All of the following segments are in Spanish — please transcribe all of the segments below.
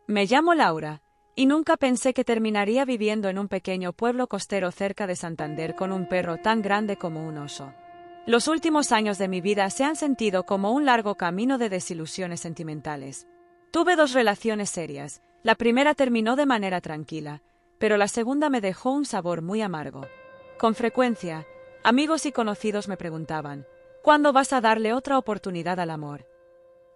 Me llamo Laura, y nunca pensé que terminaría viviendo en un pequeño pueblo costero cerca de Santander con un perro tan grande como un oso. Los últimos años de mi vida se han sentido como un largo camino de desilusiones sentimentales. Tuve 2 relaciones serias, la primera terminó de manera tranquila, pero la segunda me dejó un sabor muy amargo. Con frecuencia, amigos y conocidos me preguntaban, ¿cuándo vas a darle otra oportunidad al amor?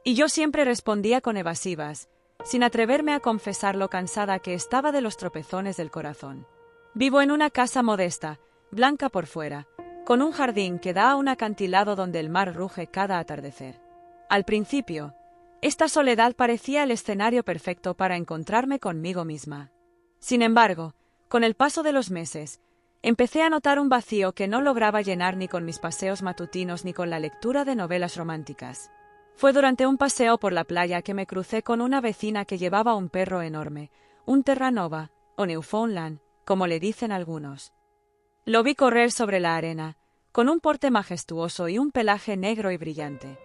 Y yo siempre respondía con evasivas, sin atreverme a confesar lo cansada que estaba de los tropezones del corazón. Vivo en una casa modesta, blanca por fuera, con un jardín que da a un acantilado donde el mar ruge cada atardecer. Al principio, esta soledad parecía el escenario perfecto para encontrarme conmigo misma. Sin embargo, con el paso de los meses, empecé a notar un vacío que no lograba llenar ni con mis paseos matutinos ni con la lectura de novelas románticas. Fue durante un paseo por la playa que me crucé con una vecina que llevaba un perro enorme, un Terranova, o Newfoundland, como le dicen algunos. Lo vi correr sobre la arena, con un porte majestuoso y un pelaje negro y brillante.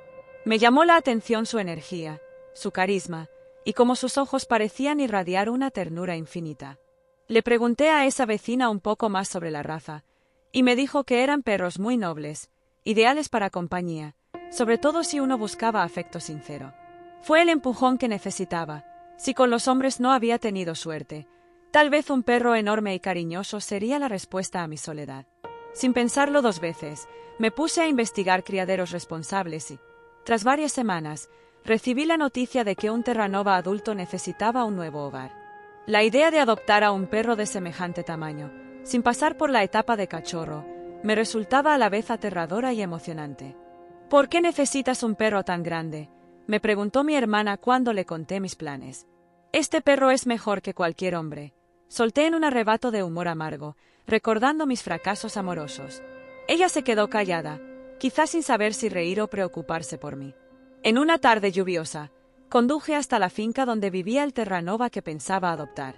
Me llamó la atención su energía, su carisma, y cómo sus ojos parecían irradiar una ternura infinita. Le pregunté a esa vecina un poco más sobre la raza, y me dijo que eran perros muy nobles, ideales para compañía, sobre todo si uno buscaba afecto sincero. Fue el empujón que necesitaba. Si con los hombres no había tenido suerte, tal vez un perro enorme y cariñoso sería la respuesta a mi soledad. Sin pensarlo 2 veces, me puse a investigar criaderos responsables y, tras varias semanas, recibí la noticia de que un Terranova adulto necesitaba un nuevo hogar. La idea de adoptar a un perro de semejante tamaño, sin pasar por la etapa de cachorro, me resultaba a la vez aterradora y emocionante. ¿Por qué necesitas un perro tan grande?, me preguntó mi hermana cuando le conté mis planes. Este perro es mejor que cualquier hombre, solté en un arrebato de humor amargo, recordando mis fracasos amorosos. Ella se quedó callada, quizás sin saber si reír o preocuparse por mí. En una tarde lluviosa, conduje hasta la finca donde vivía el Terranova que pensaba adoptar.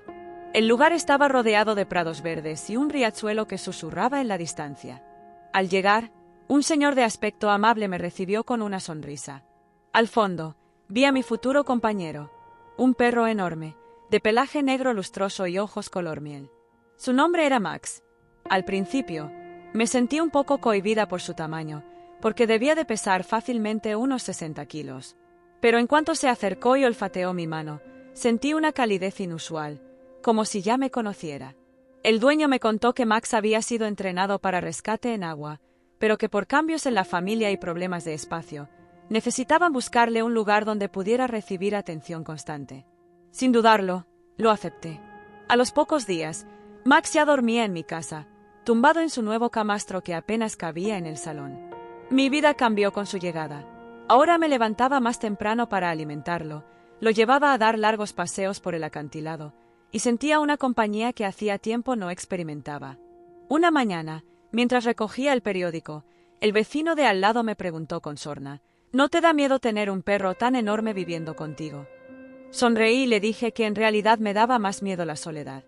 El lugar estaba rodeado de prados verdes y un riachuelo que susurraba en la distancia. Al llegar, un señor de aspecto amable me recibió con una sonrisa. Al fondo, vi a mi futuro compañero, un perro enorme, de pelaje negro lustroso y ojos color miel. Su nombre era Max. Al principio, me sentí un poco cohibida por su tamaño, porque debía de pesar fácilmente unos 60 kilos. Pero en cuanto se acercó y olfateó mi mano, sentí una calidez inusual, como si ya me conociera. El dueño me contó que Max había sido entrenado para rescate en agua, pero que por cambios en la familia y problemas de espacio, necesitaban buscarle un lugar donde pudiera recibir atención constante. Sin dudarlo, lo acepté. A los pocos días, Max ya dormía en mi casa, tumbado en su nuevo camastro que apenas cabía en el salón. Mi vida cambió con su llegada. Ahora me levantaba más temprano para alimentarlo, lo llevaba a dar largos paseos por el acantilado, y sentía una compañía que hacía tiempo no experimentaba. Una mañana, mientras recogía el periódico, el vecino de al lado me preguntó con sorna, ¿no te da miedo tener un perro tan enorme viviendo contigo? Sonreí y le dije que en realidad me daba más miedo la soledad.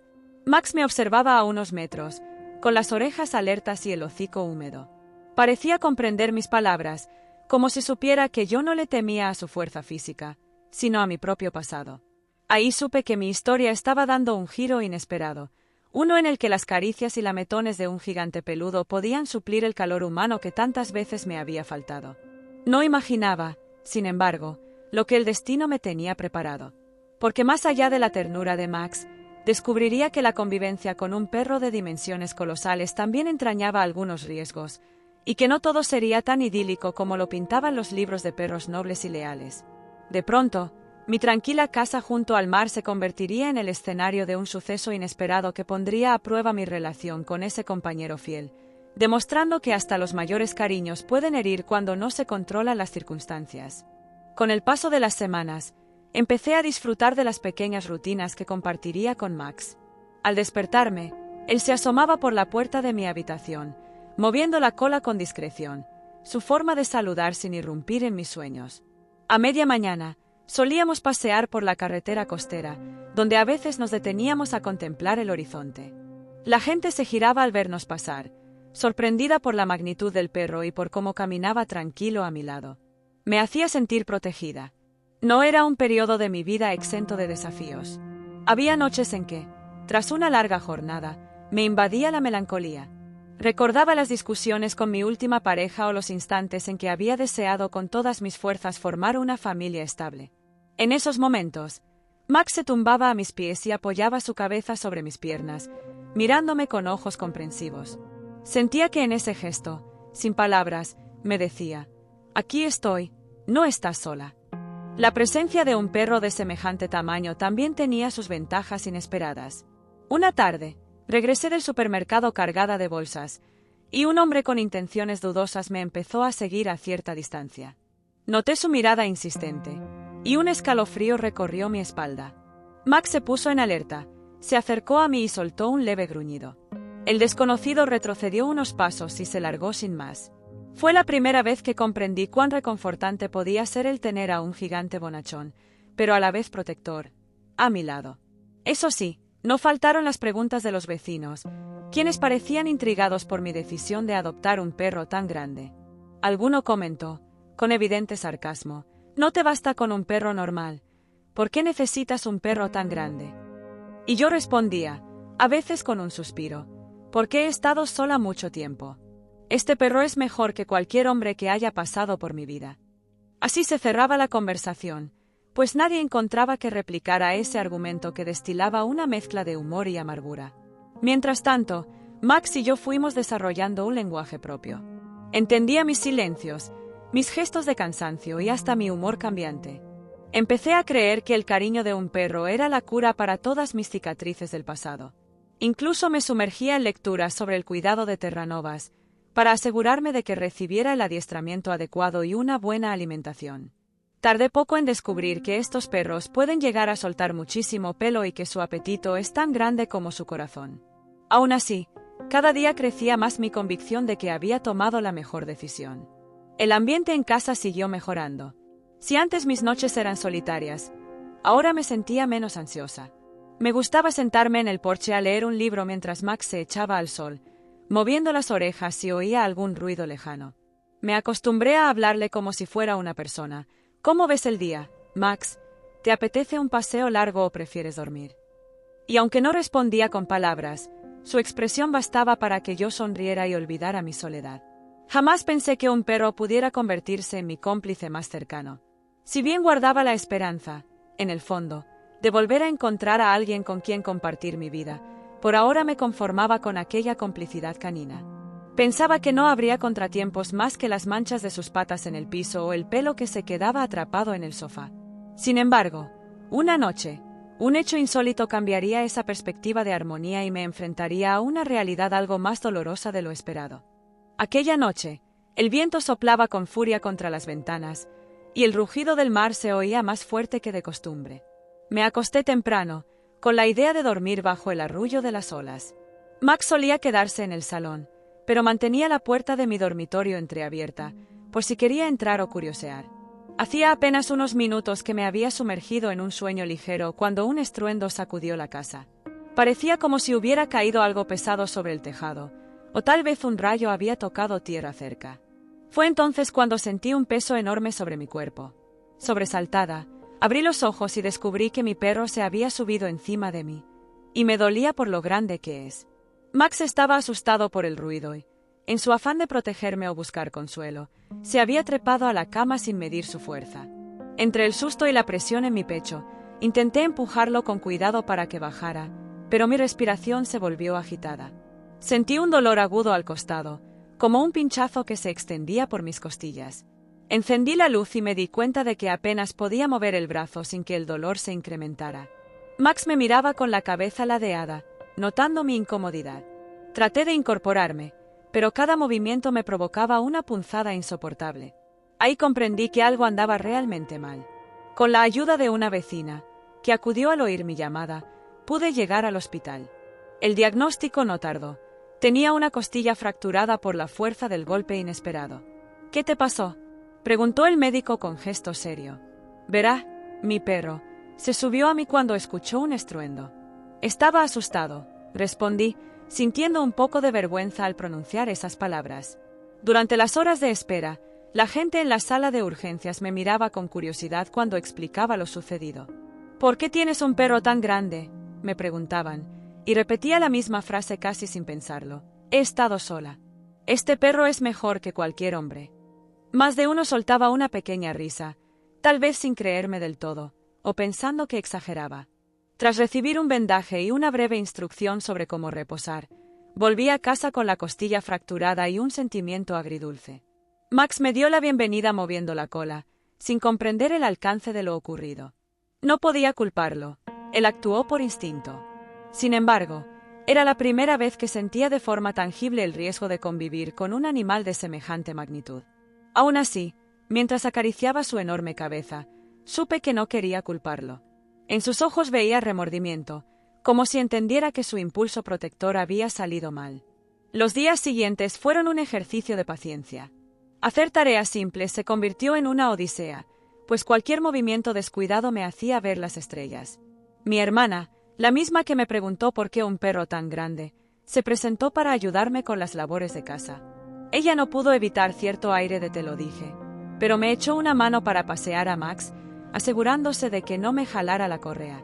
Max me observaba a unos metros, con las orejas alertas y el hocico húmedo. Parecía comprender mis palabras, como si supiera que yo no le temía a su fuerza física, sino a mi propio pasado. Ahí supe que mi historia estaba dando un giro inesperado, uno en el que las caricias y lametones de un gigante peludo podían suplir el calor humano que tantas veces me había faltado. No imaginaba, sin embargo, lo que el destino me tenía preparado. Porque más allá de la ternura de Max, descubriría que la convivencia con un perro de dimensiones colosales también entrañaba algunos riesgos, y que no todo sería tan idílico como lo pintaban los libros de perros nobles y leales. De pronto, mi tranquila casa junto al mar se convertiría en el escenario de un suceso inesperado que pondría a prueba mi relación con ese compañero fiel, demostrando que hasta los mayores cariños pueden herir cuando no se controlan las circunstancias. Con el paso de las semanas, empecé a disfrutar de las pequeñas rutinas que compartiría con Max. Al despertarme, él se asomaba por la puerta de mi habitación, moviendo la cola con discreción, su forma de saludar sin irrumpir en mis sueños. A media mañana, solíamos pasear por la carretera costera, donde a veces nos deteníamos a contemplar el horizonte. La gente se giraba al vernos pasar, sorprendida por la magnitud del perro y por cómo caminaba tranquilo a mi lado. Me hacía sentir protegida. No era un periodo de mi vida exento de desafíos. Había noches en que, tras una larga jornada, me invadía la melancolía. Recordaba las discusiones con mi última pareja o los instantes en que había deseado con todas mis fuerzas formar una familia estable. En esos momentos, Max se tumbaba a mis pies y apoyaba su cabeza sobre mis piernas, mirándome con ojos comprensivos. Sentía que en ese gesto, sin palabras, me decía: «Aquí estoy, no estás sola». La presencia de un perro de semejante tamaño también tenía sus ventajas inesperadas. Una tarde, regresé del supermercado cargada de bolsas, y un hombre con intenciones dudosas me empezó a seguir a cierta distancia. Noté su mirada insistente, y un escalofrío recorrió mi espalda. Max se puso en alerta, se acercó a mí y soltó un leve gruñido. El desconocido retrocedió unos pasos y se largó sin más. Fue la primera vez que comprendí cuán reconfortante podía ser el tener a un gigante bonachón, pero a la vez protector, a mi lado. Eso sí, no faltaron las preguntas de los vecinos, quienes parecían intrigados por mi decisión de adoptar un perro tan grande. Alguno comentó, con evidente sarcasmo: «No te basta con un perro normal. ¿Por qué necesitas un perro tan grande?». Y yo respondía, a veces con un suspiro: «Porque he estado sola mucho tiempo. Este perro es mejor que cualquier hombre que haya pasado por mi vida». Así se cerraba la conversación, pues nadie encontraba que replicar a ese argumento que destilaba una mezcla de humor y amargura. Mientras tanto, Max y yo fuimos desarrollando un lenguaje propio. Entendía mis silencios, mis gestos de cansancio y hasta mi humor cambiante. Empecé a creer que el cariño de un perro era la cura para todas mis cicatrices del pasado. Incluso me sumergía en lecturas sobre el cuidado de Terranovas, para asegurarme de que recibiera el adiestramiento adecuado y una buena alimentación. Tardé poco en descubrir que estos perros pueden llegar a soltar muchísimo pelo y que su apetito es tan grande como su corazón. Aún así, cada día crecía más mi convicción de que había tomado la mejor decisión. El ambiente en casa siguió mejorando. Si antes mis noches eran solitarias, ahora me sentía menos ansiosa. Me gustaba sentarme en el porche a leer un libro mientras Max se echaba al sol, moviendo las orejas si oía algún ruido lejano. Me acostumbré a hablarle como si fuera una persona. «¿Cómo ves el día, Max? ¿Te apetece un paseo largo o prefieres dormir?». Y aunque no respondía con palabras, su expresión bastaba para que yo sonriera y olvidara mi soledad. Jamás pensé que un perro pudiera convertirse en mi cómplice más cercano. Si bien guardaba la esperanza, en el fondo, de volver a encontrar a alguien con quien compartir mi vida, por ahora me conformaba con aquella complicidad canina. Pensaba que no habría contratiempos más que las manchas de sus patas en el piso o el pelo que se quedaba atrapado en el sofá. Sin embargo, una noche, un hecho insólito cambiaría esa perspectiva de armonía y me enfrentaría a una realidad algo más dolorosa de lo esperado. Aquella noche, el viento soplaba con furia contra las ventanas, y el rugido del mar se oía más fuerte que de costumbre. Me acosté temprano, con la idea de dormir bajo el arrullo de las olas. Max solía quedarse en el salón, pero mantenía la puerta de mi dormitorio entreabierta, por si quería entrar o curiosear. Hacía apenas unos minutos que me había sumergido en un sueño ligero cuando un estruendo sacudió la casa. Parecía como si hubiera caído algo pesado sobre el tejado, o tal vez un rayo había tocado tierra cerca. Fue entonces cuando sentí un peso enorme sobre mi cuerpo. Sobresaltada, abrí los ojos y descubrí que mi perro se había subido encima de mí, y me dolía por lo grande que es. Max estaba asustado por el ruido y, en su afán de protegerme o buscar consuelo, se había trepado a la cama sin medir su fuerza. Entre el susto y la presión en mi pecho, intenté empujarlo con cuidado para que bajara, pero mi respiración se volvió agitada. Sentí un dolor agudo al costado, como un pinchazo que se extendía por mis costillas. Encendí la luz y me di cuenta de que apenas podía mover el brazo sin que el dolor se incrementara. Max me miraba con la cabeza ladeada, notando mi incomodidad. Traté de incorporarme, pero cada movimiento me provocaba una punzada insoportable. Ahí comprendí que algo andaba realmente mal. Con la ayuda de una vecina, que acudió al oír mi llamada, pude llegar al hospital. El diagnóstico no tardó. Tenía una costilla fracturada por la fuerza del golpe inesperado. «¿Qué te pasó?», preguntó el médico con gesto serio. «Verá, mi perro se subió a mí cuando escuchó un estruendo». «Estaba asustado», respondí, sintiendo un poco de vergüenza al pronunciar esas palabras. Durante las horas de espera, La gente en la sala de urgencias me miraba con curiosidad cuando explicaba lo sucedido. ¿Por qué tienes un perro tan grande?, me preguntaban, y repetía la misma frase casi sin pensarlo. He estado sola. Este perro es mejor que cualquier hombre. Más de uno soltaba una pequeña risa, tal vez sin creerme del todo, o pensando que exageraba. Tras recibir un vendaje y una breve instrucción sobre cómo reposar, volví a casa con la costilla fracturada y un sentimiento agridulce. Max me dio la bienvenida moviendo la cola, sin comprender el alcance de lo ocurrido. No podía culparlo, él actuó por instinto. Sin embargo, era la primera vez que sentía de forma tangible el riesgo de convivir con un animal de semejante magnitud. Aún así, mientras acariciaba su enorme cabeza, supe que no quería culparlo. En sus ojos veía remordimiento, como si entendiera que su impulso protector había salido mal. Los días siguientes fueron un ejercicio de paciencia. Hacer tareas simples se convirtió en una odisea, pues cualquier movimiento descuidado me hacía ver las estrellas. Mi hermana, la misma que me preguntó por qué un perro tan grande, se presentó para ayudarme con las labores de casa. Ella no pudo evitar cierto aire de te lo dije, pero me echó una mano para pasear a Max, asegurándose de que no me jalara la correa.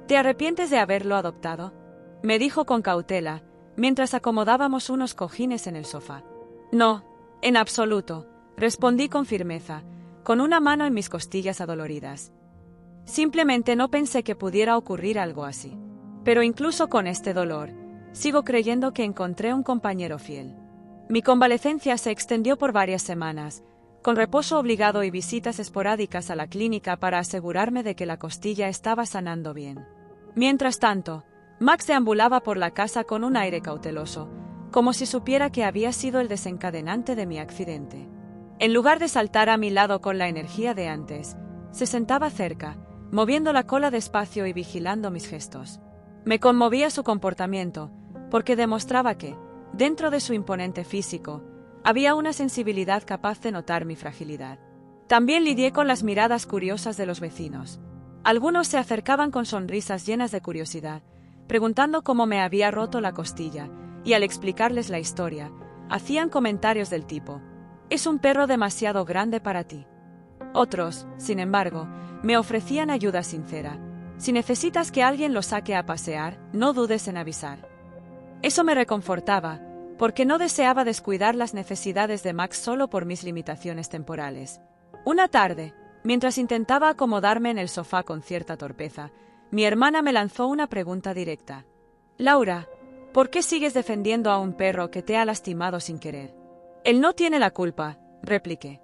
¿Te arrepientes de haberlo adoptado?, me dijo con cautela, mientras acomodábamos unos cojines en el sofá. No, en absoluto, respondí con firmeza, con una mano en mis costillas adoloridas. Simplemente no pensé que pudiera ocurrir algo así. Pero incluso con este dolor, sigo creyendo que encontré un compañero fiel. Mi convalecencia se extendió por varias semanas, con reposo obligado y visitas esporádicas a la clínica para asegurarme de que la costilla estaba sanando bien. Mientras tanto, Max deambulaba por la casa con un aire cauteloso, como si supiera que había sido el desencadenante de mi accidente. En lugar de saltar a mi lado con la energía de antes, se sentaba cerca, moviendo la cola despacio y vigilando mis gestos. Me conmovía su comportamiento, porque demostraba que, dentro de su imponente físico, había una sensibilidad capaz de notar mi fragilidad. También lidié con las miradas curiosas de los vecinos. Algunos se acercaban con sonrisas llenas de curiosidad, preguntando cómo me había roto la costilla, y al explicarles la historia, hacían comentarios del tipo: «Es un perro demasiado grande para ti». Otros, sin embargo, me ofrecían ayuda sincera. «Si necesitas que alguien lo saque a pasear, no dudes en avisar». Eso me reconfortaba, porque no deseaba descuidar las necesidades de Max solo por mis limitaciones temporales. Una tarde, mientras intentaba acomodarme en el sofá con cierta torpeza, mi hermana me lanzó una pregunta directa. «Laura, ¿por qué sigues defendiendo a un perro que te ha lastimado sin querer?» «Él no tiene la culpa», repliqué.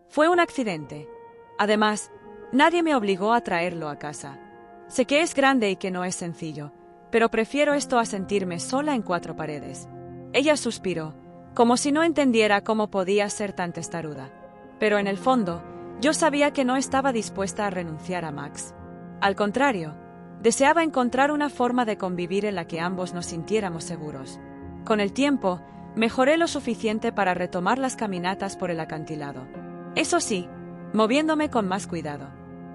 «Fue un accidente. Además, nadie me obligó a traerlo a casa. Sé que es grande y que no es sencillo, pero prefiero esto a sentirme sola en cuatro paredes». Ella suspiró, como si no entendiera cómo podía ser tan testaruda. Pero en el fondo, yo sabía que no estaba dispuesta a renunciar a Max. Al contrario, deseaba encontrar una forma de convivir en la que ambos nos sintiéramos seguros. Con el tiempo, mejoré lo suficiente para retomar las caminatas por el acantilado. Eso sí, moviéndome con más cuidado.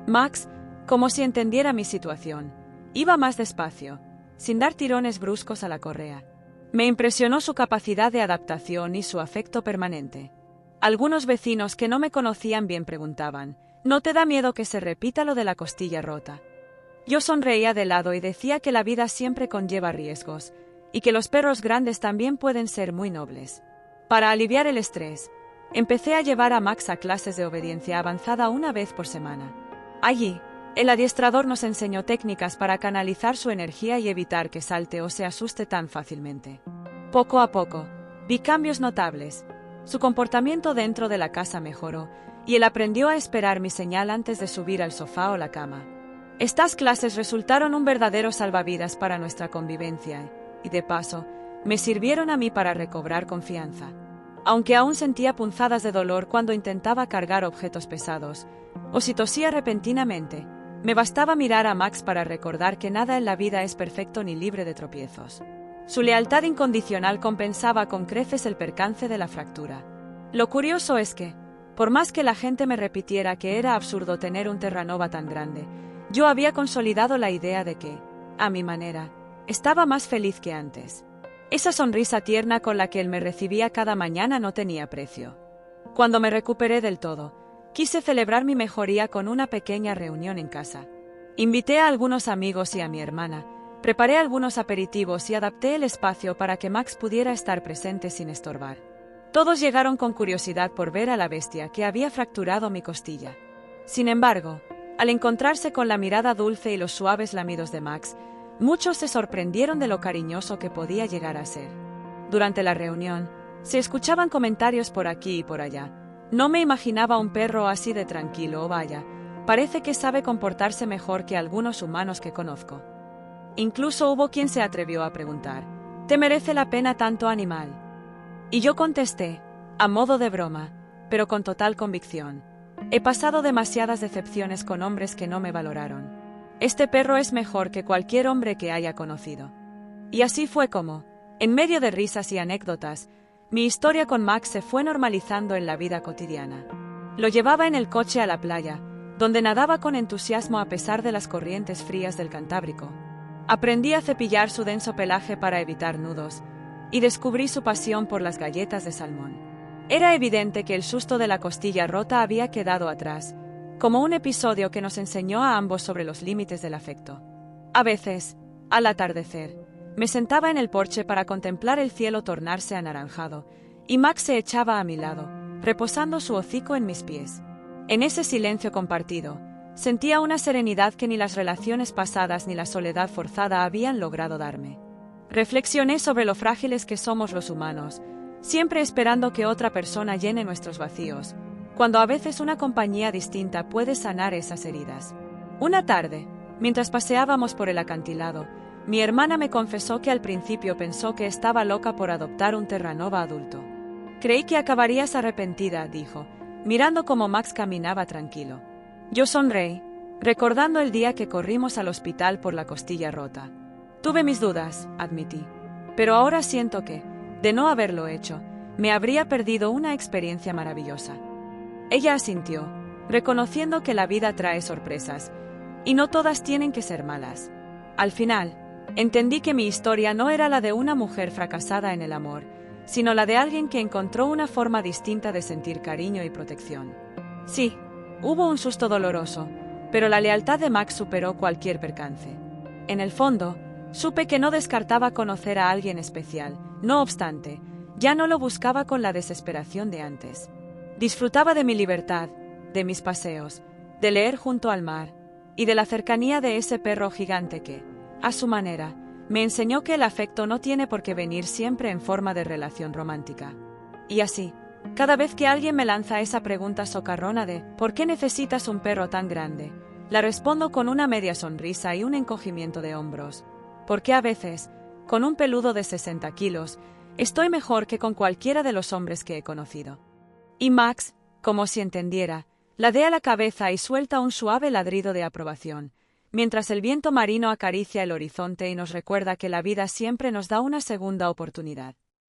Max, como si entendiera mi situación, iba más despacio, sin dar tirones bruscos a la correa. Me impresionó su capacidad de adaptación y su afecto permanente. Algunos vecinos que no me conocían bien preguntaban: «¿No te da miedo que se repita lo de la costilla rota?». Yo sonreía de lado y decía que la vida siempre conlleva riesgos, y que los perros grandes también pueden ser muy nobles. Para aliviar el estrés, empecé a llevar a Max a clases de obediencia avanzada una vez por semana. Allí, el adiestrador nos enseñó técnicas para canalizar su energía y evitar que salte o se asuste tan fácilmente. Poco a poco, vi cambios notables. Su comportamiento dentro de la casa mejoró, y él aprendió a esperar mi señal antes de subir al sofá o la cama. Estas clases resultaron un verdadero salvavidas para nuestra convivencia, y de paso, me sirvieron a mí para recobrar confianza. Aunque aún sentía punzadas de dolor cuando intentaba cargar objetos pesados, o si tosía repentinamente, me bastaba mirar a Max para recordar que nada en la vida es perfecto ni libre de tropiezos. Su lealtad incondicional compensaba con creces el percance de la fractura. Lo curioso es que, por más que la gente me repitiera que era absurdo tener un Terranova tan grande, yo había consolidado la idea de que, a mi manera, estaba más feliz que antes. Esa sonrisa tierna con la que él me recibía cada mañana no tenía precio. Cuando me recuperé del todo, quise celebrar mi mejoría con una pequeña reunión en casa. Invité a algunos amigos y a mi hermana, preparé algunos aperitivos y adapté el espacio para que Max pudiera estar presente sin estorbar. Todos llegaron con curiosidad por ver a la bestia que había fracturado mi costilla. Sin embargo, al encontrarse con la mirada dulce y los suaves lamidos de Max, muchos se sorprendieron de lo cariñoso que podía llegar a ser. Durante la reunión, se escuchaban comentarios por aquí y por allá. No me imaginaba un perro así de tranquilo, o vaya, parece que sabe comportarse mejor que algunos humanos que conozco. Incluso hubo quien se atrevió a preguntar, ¿te merece la pena tanto animal? Y yo contesté, a modo de broma, pero con total convicción. He pasado demasiadas decepciones con hombres que no me valoraron. Este perro es mejor que cualquier hombre que haya conocido. Y así fue como, en medio de risas y anécdotas, mi historia con Max se fue normalizando en la vida cotidiana. Lo llevaba en el coche a la playa, donde nadaba con entusiasmo a pesar de las corrientes frías del Cantábrico. Aprendí a cepillar su denso pelaje para evitar nudos, y descubrí su pasión por las galletas de salmón. Era evidente que el susto de la costilla rota había quedado atrás, como un episodio que nos enseñó a ambos sobre los límites del afecto. A veces, al atardecer, me sentaba en el porche para contemplar el cielo tornarse anaranjado, y Max se echaba a mi lado, reposando su hocico en mis pies. En ese silencio compartido, sentía una serenidad que ni las relaciones pasadas ni la soledad forzada habían logrado darme. Reflexioné sobre lo frágiles que somos los humanos, siempre esperando que otra persona llene nuestros vacíos, cuando a veces una compañía distinta puede sanar esas heridas. Una tarde, mientras paseábamos por el acantilado, mi hermana me confesó que al principio pensó que estaba loca por adoptar un Terranova adulto. Creí que acabarías arrepentida, dijo, mirando cómo Max caminaba tranquilo. Yo sonreí, recordando el día que corrimos al hospital por la costilla rota. Tuve mis dudas, admití, pero ahora siento que, de no haberlo hecho, me habría perdido una experiencia maravillosa. Ella asintió, reconociendo que la vida trae sorpresas, y no todas tienen que ser malas. Al final, entendí que mi historia no era la de una mujer fracasada en el amor, sino la de alguien que encontró una forma distinta de sentir cariño y protección. Sí, hubo un susto doloroso, pero la lealtad de Max superó cualquier percance. En el fondo, supe que no descartaba conocer a alguien especial. No obstante, ya no lo buscaba con la desesperación de antes. Disfrutaba de mi libertad, de mis paseos, de leer junto al mar, y de la cercanía de ese perro gigante que, a su manera, me enseñó que el afecto no tiene por qué venir siempre en forma de relación romántica. Y así, cada vez que alguien me lanza esa pregunta socarrona de ¿por qué necesitas un perro tan grande?, la respondo con una media sonrisa y un encogimiento de hombros. Porque a veces, con un peludo de 60 kilos, estoy mejor que con cualquiera de los hombres que he conocido. Y Max, como si entendiera, ladea la cabeza y suelta un suave ladrido de aprobación, mientras el viento marino acaricia el horizonte y nos recuerda que la vida siempre nos da una segunda oportunidad.